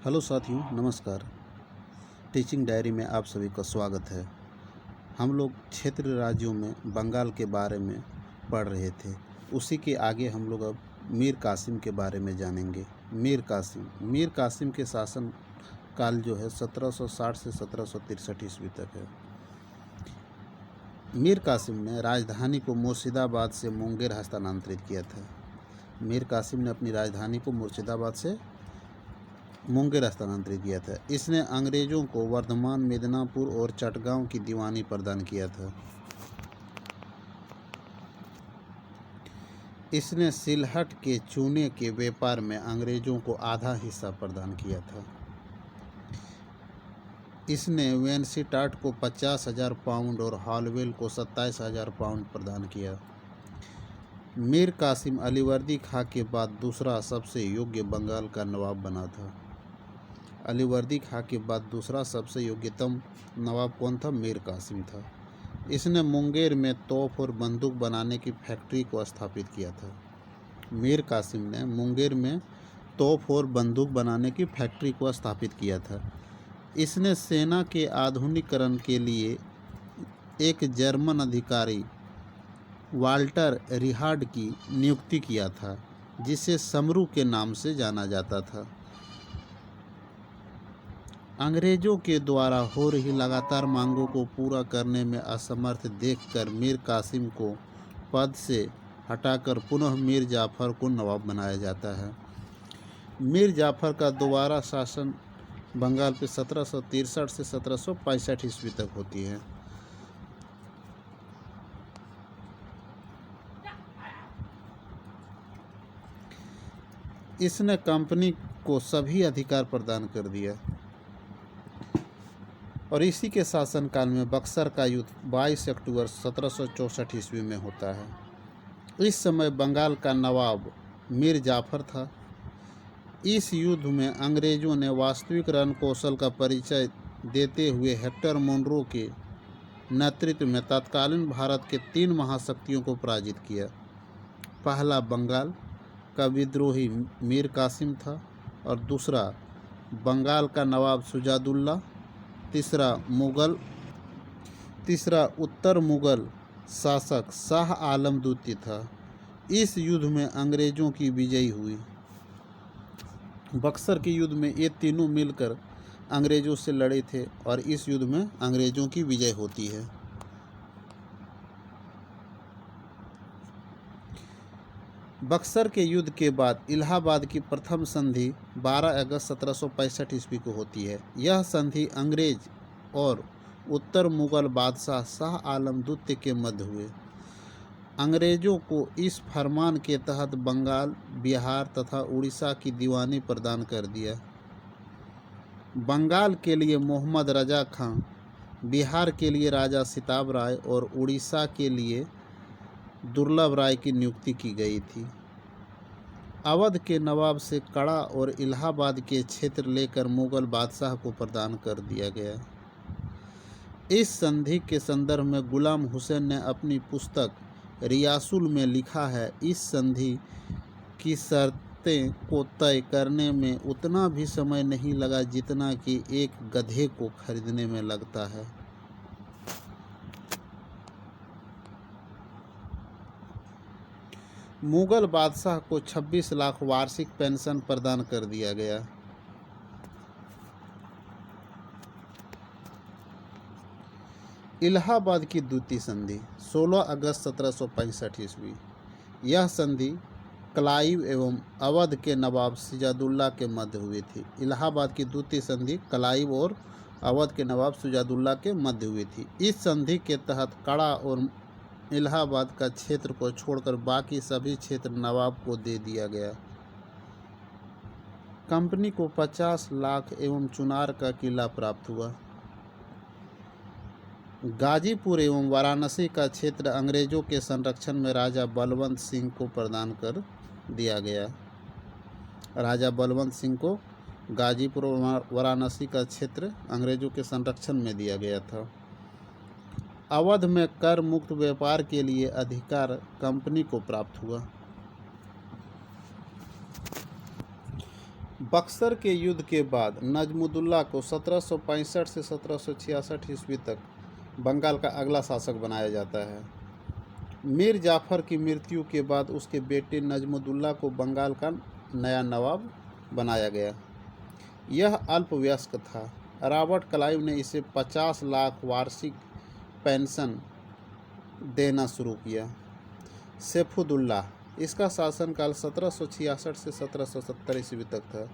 Hello साथियों, नमस्कार। Teaching diary में आप सभी का स्वागत है। हम लोग क्षेत्र राज्यों में बंगाल के बारे में पढ़ रहे थे। उसी के आगे हम लोग अब मीर कासिम के बारे में जानेंगे। मीर कासिम के शासन काल जो है 1760 से 1763 ईस्वी तक है। मीर कासिम ने राजधानी को मुर्शिदाबाद से मुंगेर हस्तांतरित किया था। मीर कासिम ने अपनी राजधानी को मुर्शिदाबाद से मुंगेर हस्तांतरित किया था। इसने अंग्रेजों को वर्धमान, मिदनापुर और चटगांव की दीवानी प्रदान किया था। इसने सिलहट के चूने के व्यापार में अंग्रेजों को आधा हिस्सा प्रदान किया था। इसने वेनसीटाट को 50,000 पाउंड और हॉलवेल को 27,000 पाउंड प्रदान किया। मीर कासिम अलीवर्दी खां के बाद दूसरा सबसे योग्य बंगाल का नवाब बना था। अलीवर्दी खां के बाद दूसरा सबसे योग्यतम नवाब कौन था? मीर कासिम था। इसने मुंगेर में तोप और बंदूक बनाने की फैक्ट्री को स्थापित किया था। मीर कासिम ने मुंगेर में तोप और बंदूक बनाने की फैक्ट्री को स्थापित किया था। इसने सेना के आधुनिकीकरण के लिए एक जर्मन अधिकारी वाल्टर रिहार्ड की नियुक्ति किया था, जिसे समरू के नाम से जाना जाता था। अंग्रेजों के द्वारा हो रही लगातार मांगों को पूरा करने में असमर्थ देखकर मीर कासिम को पद से हटाकर पुनः मीर जाफर को नवाब बनाया जाता है। मीर जाफर का दोबारा शासन बंगाल पे 1763 से 1765 ईस्वी तक होती है। इसने कंपनी को सभी अधिकार प्रदान कर दिया और इसी के शासनकाल में बक्सर का युद्ध 22 अक्टूबर 1764 ईस्वी में होता है। इस समय बंगाल का नवाब मीर जाफर था। इस युद्ध में अंग्रेजों ने वास्तविक रणकौशल का परिचय देते हुए हेक्टर मोनरो के नेतृत्व में तत्कालीन भारत के 3 महाशक्तियों को पराजित किया। पहला बंगाल का विद्रोही मीर कासिम था और दूसरा बंगाल का नवाब शुजाउद्दौला, तीसरा उत्तर मुगल शासक शाह आलम द्वितीय था। इस युद्ध में अंग्रेजों की विजय हुई। बक्सर के युद्ध में ये तीनों मिलकर अंग्रेजों से लड़े थे और इस युद्ध में अंग्रेजों की विजय होती है। बक्सर के युद्ध के बाद इलाहाबाद की प्रथम संधि 12 अगस्त 1765 ईस्वी को होती है। यह संधि अंग्रेज और उत्तर मुगल बादशाह शाह आलम द्वितीय के मध्य हुए। अंग्रेजों को इस फरमान के तहत बंगाल, बिहार तथा उड़ीसा की दीवानी प्रदान कर दिया। बंगाल के लिए मोहम्मद रजा खां, बिहार के लिए राजा सिताब राय और उड़ीसा के लिए दुर्लभ राय की नियुक्ति की गई थी। अवध के नवाब से कड़ा और इलाहाबाद के क्षेत्र लेकर मुगल बादशाह को प्रदान कर दिया गया। इस संधि के संदर्भ में गुलाम हुसैन ने अपनी पुस्तक रियासुल में लिखा है, इस संधि की शर्तें को तय करने में उतना भी समय नहीं लगा जितना कि एक गधे को खरीदने में लगता है। मुगल बादशाह को 26 लाख वार्षिक पेंशन प्रदान कर दिया गया। इलाहाबाद की द्वितीय संधि 16 अगस्त 1765 ईस्वी। यह संधि क्लाइव एवं अवध के नवाब सिराजुद्दौला के मध्य हुई थी। इलाहाबाद की द्वितीय संधि क्लाइव और अवध के नवाब सिराजुद्दौला के मध्य हुई थी। इस संधि के तहत कड़ा और इलाहाबाद का क्षेत्र को छोड़कर बाकी सभी क्षेत्र नवाब को दे दिया गया। कंपनी को 50 लाख एवं चुनार का किला प्राप्त हुआ। गाजीपुर एवं वाराणसी का क्षेत्र अंग्रेजों के संरक्षण में राजा बलवंत सिंह को प्रदान कर दिया गया। राजा बलवंत सिंह को गाजीपुर और वाराणसी का क्षेत्र अंग्रेजों के संरक्षण में दिया गया था। अवध में कर मुक्त व्यापार के लिए अधिकार कंपनी को प्राप्त हुआ। बक्सर के युद्ध के बाद नजमुद्दौला को 1765 से 1766 ईस्वी तक बंगाल का अगला शासक बनाया जाता है। मीर जाफर की मृत्यु के बाद उसके बेटे नजमुद्दौला को बंगाल का नया नवाब बनाया गया। यह अल्पवयस्क था। रॉबर्ट क्लाइव ने इसे 50 लाख वार्षिक पेंशन देना शुरू किया। सैफुद्दौला, इसका शासनकाल 1766 से 1770 ईस्वी तक था।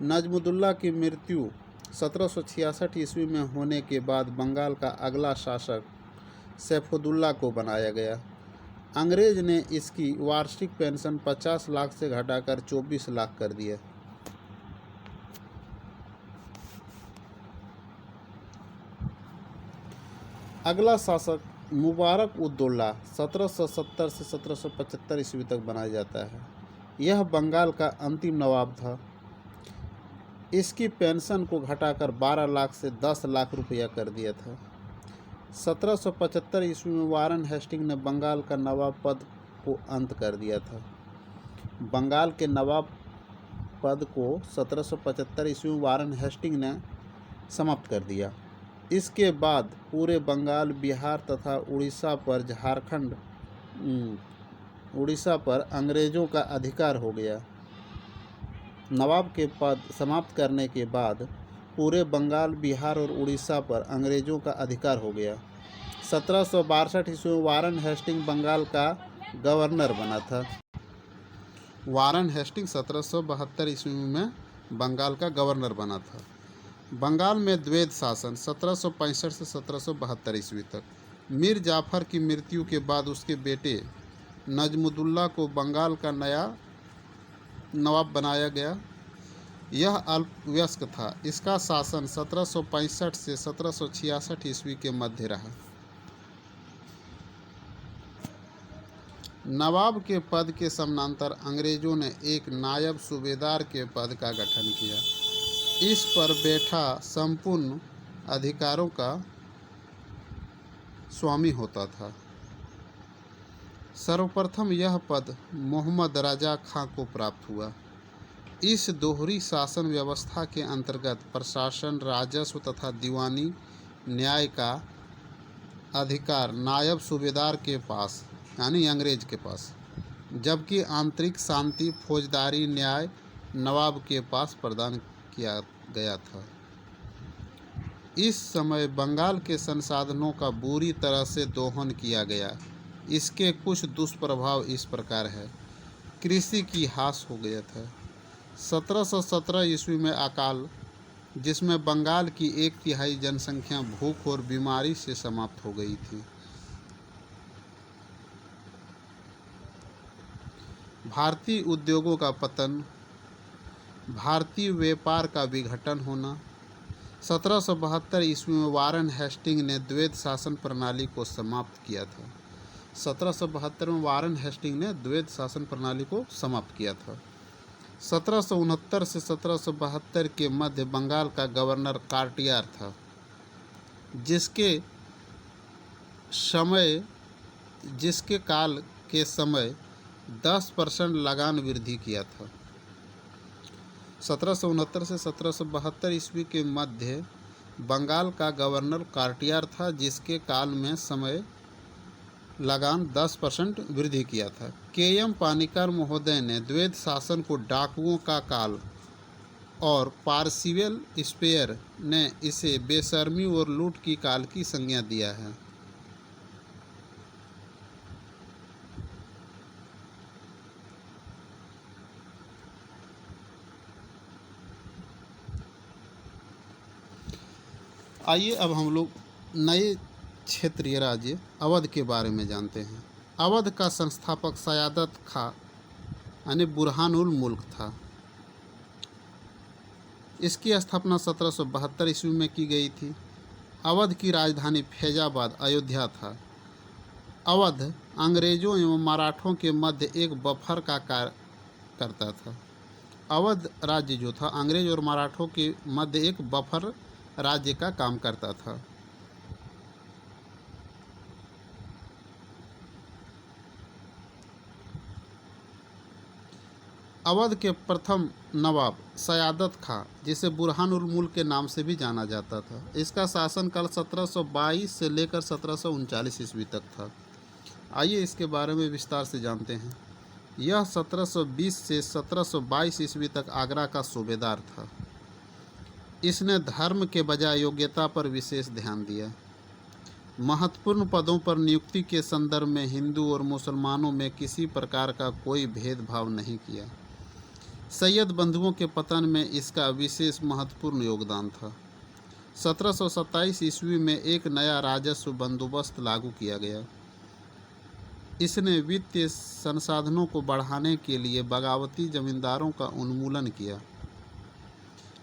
नजमुद्दौला की मृत्यु 1766 ईस्वी में होने के बाद बंगाल का अगला शासक सैफुद्दौला को बनाया गया। अंग्रेज ने इसकी वार्षिक पेंशन 50 लाख से घटाकर 24 लाख कर दिया। अगला शासक मुबारक उद दौला 1770 से 1775 ईस्वी तक बनाया जाता है। यह बंगाल का अंतिम नवाब था। इसकी पेंशन को घटाकर 12 लाख से 10 लाख रुपया कर दिया था। 1775 ईस्वी में वारन हेस्टिंग ने बंगाल का नवाब पद को अंत कर दिया था। बंगाल के नवाब पद को 1775 ईस्वी में वारन हेस्टिंग ने समाप्त कर दिया। इसके बाद पूरे बंगाल, बिहार तथा उड़ीसा पर अंग्रेज़ों का अधिकार हो गया। नवाब के पद समाप्त करने के बाद पूरे बंगाल, बिहार और उड़ीसा पर अंग्रेज़ों का अधिकार हो गया। 1762 ईस्वी में वारन हेस्टिंग बंगाल का गवर्नर बना था। वारन हेस्टिंग 1772 ईस्वी में बंगाल का गवर्नर बना था। बंगाल में द्वैध शासन 1765 से 1772 ईस्वी तक। मीर जाफर की मृत्यु के बाद उसके बेटे नजमुद्दौला को बंगाल का नया नवाब बनाया गया। यह अल्पवयस्क था। इसका शासन 1765 से 1766 ईस्वी के मध्य रहा। नवाब के पद के समानांतर अंग्रेजों ने एक नायब सूबेदार के पद का गठन किया। इस पर बैठा संपूर्ण अधिकारों का स्वामी होता था। सर्वप्रथम यह पद मोहम्मद रजा खां को प्राप्त हुआ। इस दोहरी शासन व्यवस्था के अंतर्गत प्रशासन, राजस्व तथा दीवानी न्याय का अधिकार नायब सूबेदार के पास यानी अंग्रेज के पास, जबकि आंतरिक शांति, फौजदारी न्याय नवाब के पास प्रदान किया गया था। इस समय बंगाल के संसाधनों का बुरी तरह से दोहन किया गया। इसके कुछ दुष्प्रभाव इस प्रकार है। कृषि की ह्रास हो गया था। 1717 ईस्वी में अकाल, जिसमें बंगाल की 1/3 जनसंख्या भूख और बीमारी से समाप्त हो गई थी। भारतीय उद्योगों का पतन, भारतीय व्यापार का विघटन होना। 1772 ईस्वी में वारन हेस्टिंग ने द्वैध शासन प्रणाली को समाप्त किया था। 1772 में वारन हेस्टिंग ने द्वैध शासन प्रणाली को समाप्त किया था। 1769 से 1772 के मध्य बंगाल का गवर्नर कार्टियार था, जिसके काल के समय 10% लगान वृद्धि किया था। 1769 से 1772 ईस्वी के मध्य बंगाल का गवर्नर कार्टियार था, जिसके काल में समय लगान 10% वृद्धि किया था। के.एम. पानिकर महोदय ने द्वैध शासन को डाकुओं का काल और पार्सिवल स्पेयर ने इसे बेशर्मी और लूट की काल की संज्ञा दिया है। आइए अब हम लोग नए क्षेत्रीय राज्य अवध के बारे में जानते हैं। अवध का संस्थापक सयादत खां यानी बुरहानुल मुल्क था। इसकी स्थापना 1772 ईस्वी में की गई थी। अवध की राजधानी फैजाबाद अयोध्या था। अवध अंग्रेजों एवं मराठों के मध्य एक बफर का कार्य करता था। अवध राज्य जो था अंग्रेज और मराठों के मध्य एक बफर राज्य का काम करता था। अवध के प्रथम नवाब सयादत खां, जिसे बुरहानुल मुल्क के नाम से भी जाना जाता था, इसका शासनकाल 1722 से लेकर 1739 ईस्वी तक था। आइए इसके बारे में विस्तार से जानते हैं। यह 1720 से 1722 ईस्वी तक आगरा का सूबेदार था। इसने धर्म के बजाय योग्यता पर विशेष ध्यान दिया। महत्वपूर्ण पदों पर नियुक्ति के संदर्भ में हिंदू और मुसलमानों में किसी प्रकार का कोई भेदभाव नहीं किया। सैयद बंधुओं के पतन में इसका विशेष महत्वपूर्ण योगदान था। 1727 ईस्वी में एक नया राजस्व बंदोबस्त लागू किया गया। इसने वित्तीय संसाधनों को बढ़ाने के लिए बगावती जमींदारों का उन्मूलन किया।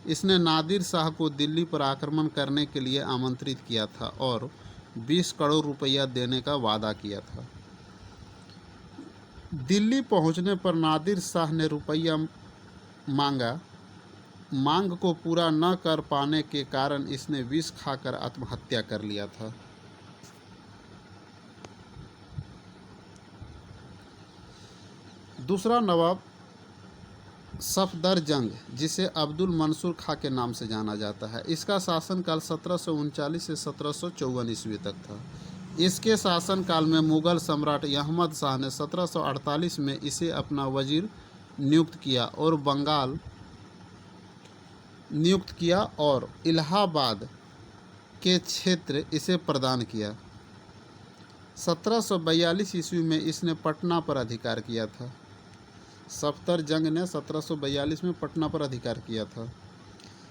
इसने नादिर शाह को दिल्ली पर आक्रमण करने के लिए आमंत्रित किया था और 20 करोड़ रुपया देने का वादा किया था। दिल्ली पहुंचने पर नादिर शाह ने रुपया मांगा। मांग को पूरा न कर पाने के कारण इसने विष खाकर आत्महत्या कर लिया था। दूसरा नवाब सफदरजंग, जिसे अब्दुल मंसूर खां के नाम से जाना जाता है, इसका शासनकाल 1739 से 1754 ईस्वी तक था। इसके शासनकाल में मुगल सम्राट अहमद शाह ने 1748 में इसे अपना वजीर नियुक्त किया और इलाहाबाद के क्षेत्र इसे प्रदान किया। 1742 ईस्वी में इसने पटना पर अधिकार किया था। सफदरजंग ने 1742 में पटना पर अधिकार किया था।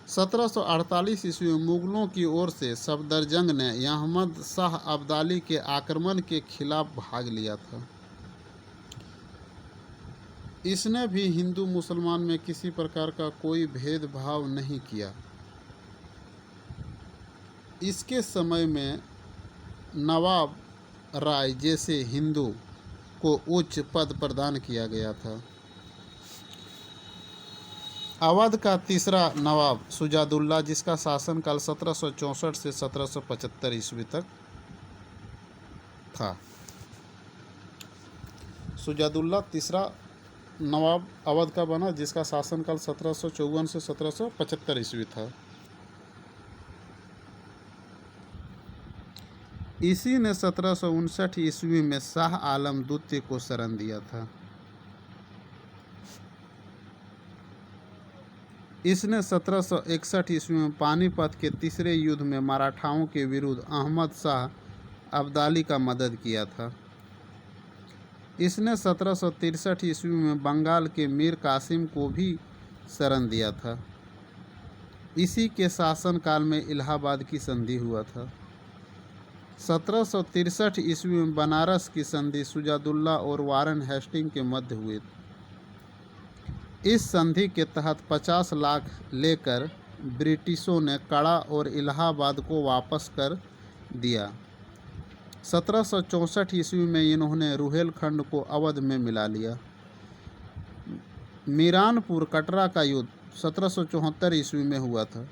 1748 ईस्वी में मुगलों की ओर से सफदरजंग ने अहमद शाह अब्दाली के आक्रमण के खिलाफ भाग लिया था। इसने भी हिंदू मुसलमान में किसी प्रकार का कोई भेदभाव नहीं किया। इसके समय में नवाब राय जैसे हिंदू को उच्च पद प्रदान किया गया था। अवध का तीसरा नवाब सुजादुल्ला, जिसका शासनकाल 1764 से 1775 ईस्वी तक था। सुजादुल्ला तीसरा नवाब अवध का बना, जिसका शासनकाल 1754 से 1775 ईस्वी था। इसी ने 1759 ईस्वी में शाह आलम द्वितीय को शरण दिया था। इसने 1761 ईस्वी में पानीपत के तीसरे युद्ध में मराठाओं के विरुद्ध अहमद शाह अब्दाली का मदद किया था। इसने 1763 ईस्वी में बंगाल के मीर कासिम को भी शरण दिया था। इसी के शासनकाल में इलाहाबाद की संधि हुआ था। 1763 ईस्वी में बनारस की संधि सुजादुल्ला और वारन हेस्टिंग के मध्य हुई। इस संधि के तहत 50 लाख लेकर ब्रिटिशों ने कड़ा और इलाहाबाद को वापस कर दिया। 1764 ईस्वी में इन्होंने रुहेलखंड को अवध में मिला लिया। मीरानपुर कटरा का युद्ध 1774 ईस्वी में हुआ था।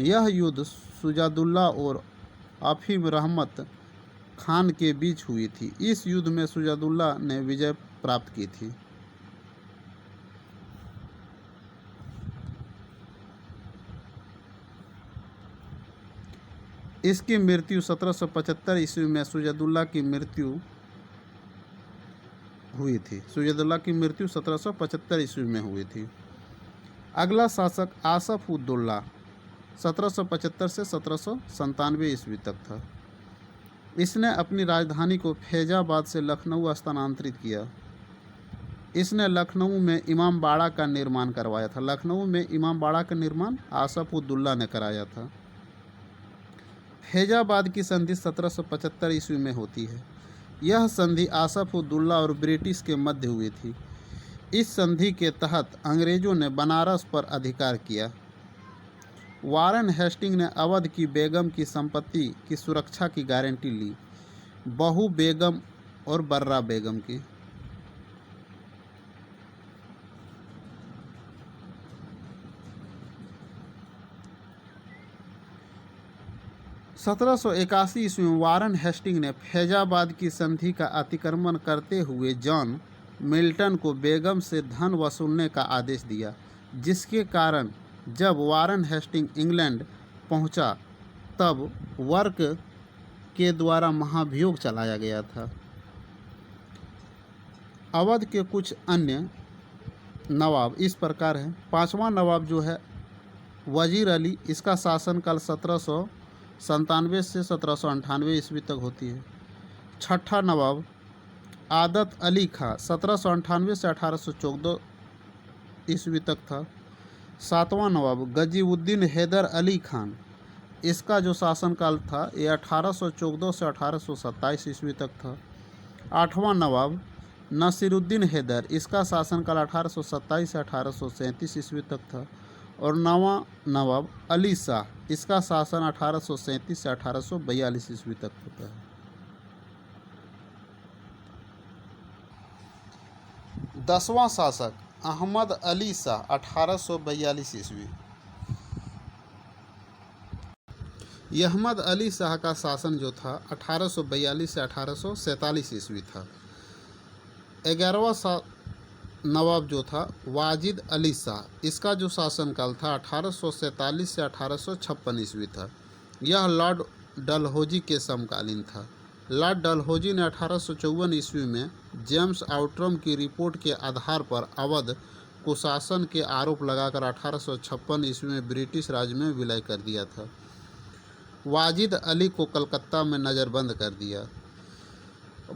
यह युद्ध सुजादुल्ला और अफीम रहमत खान के बीच हुई थी। इस युद्ध में सुजादुल्ला ने विजय प्राप्त की थी। इसकी मृत्यु 1775 ईस्वी में सुजादुल्ला की मृत्यु हुई थी। सुजादुल्ला की मृत्यु 1775 ईस्वी में हुई थी। अगला शासक आसफ उद्दौला 1775 से 1797 ईस्वी तक था। इसने अपनी राजधानी को फैजाबाद से लखनऊ स्थानांतरित किया। इसने लखनऊ में इमाम बाड़ा का निर्माण करवाया था। लखनऊ में इमाम बाड़ा का निर्माण आसफ उद्दौला ने कराया था। फैजाबाद की संधि 1775 ईस्वी में होती है। यह संधि आसफ उद्दौला और ब्रिटिश के मध्य हुई थी। इस संधि के तहत अंग्रेजों ने बनारस पर अधिकार किया। वारन हेस्टिंग ने अवध की बेगम की संपत्ति की सुरक्षा की गारंटी ली, बहू बेगम और बर्रा बेगम की। 1781 ईस्वी में वारन हेस्टिंग ने फैजाबाद की संधि का अतिक्रमण करते हुए जॉन मिल्टन को बेगम से धन वसूलने का आदेश दिया, जिसके कारण जब वारन हेस्टिंग इंग्लैंड पहुंचा तब वर्क के द्वारा महाभियोग चलाया गया था। अवध के कुछ अन्य नवाब इस प्रकार हैं। पांचवा नवाब जो है वजीर अली, इसका शासनकाल 1797 से 1798 ईस्वी तक होती है। छठा नवाब आदत अली खां 1798 से 1814 ईस्वी तक था। सातवां नवाब गजीउद्दीन हैदर अली खान, इसका जो शासनकाल था ये 1814 से 1827 ईस्वी तक था। आठवां नवाब नसीरुद्दीन हैदर, इसका शासनकाल 1827 से 1837 ईस्वी तक था। और नवां नवाब अली शाह, इसका शासन 1837 से 1842 ईस्वी तक होता है। 10वां शासक अहमद अली शाह 1842 ईस्वी। अहमद अली शाह का शासन जो था 1842 से 1847 ईस्वी था। 11वां नवाब जो था वाजिद अली शाह, इसका जो शासनकाल था 1847 से 1856 ईस्वी था। यह लॉर्ड डलहौजी के समकालीन था। लॉर्ड डलहौजी ने 1854 ईस्वी में जेम्स आउट्रम की रिपोर्ट के आधार पर अवध कुशासन के आरोप लगाकर 1856 ईस्वी में ब्रिटिश राज में विलय कर दिया था। वाजिद अली को कलकत्ता में नज़रबंद कर दिया।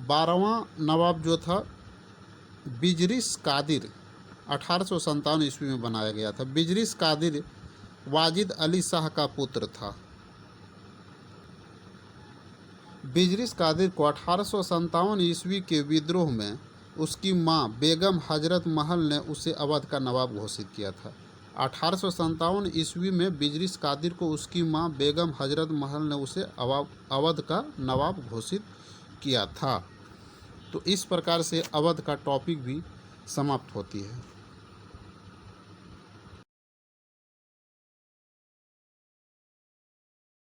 12वां नवाब जो था बिजरिस कादिर 1857 ईस्वी में बनाया गया था। बिजरिस कादिर वाजिद अली शाह का पुत्र था। बिजरिस कादिर को 1857 ईस्वी के विद्रोह में उसकी मां बेगम हजरत महल ने उसे अवध का नवाब घोषित किया था। 1857 ईस्वी में बिजरिस कादिर को उसकी मां बेगम हजरत महल ने उसे अवध का नवाब घोषित किया था। तो इस प्रकार से अवध का टॉपिक भी समाप्त होती है।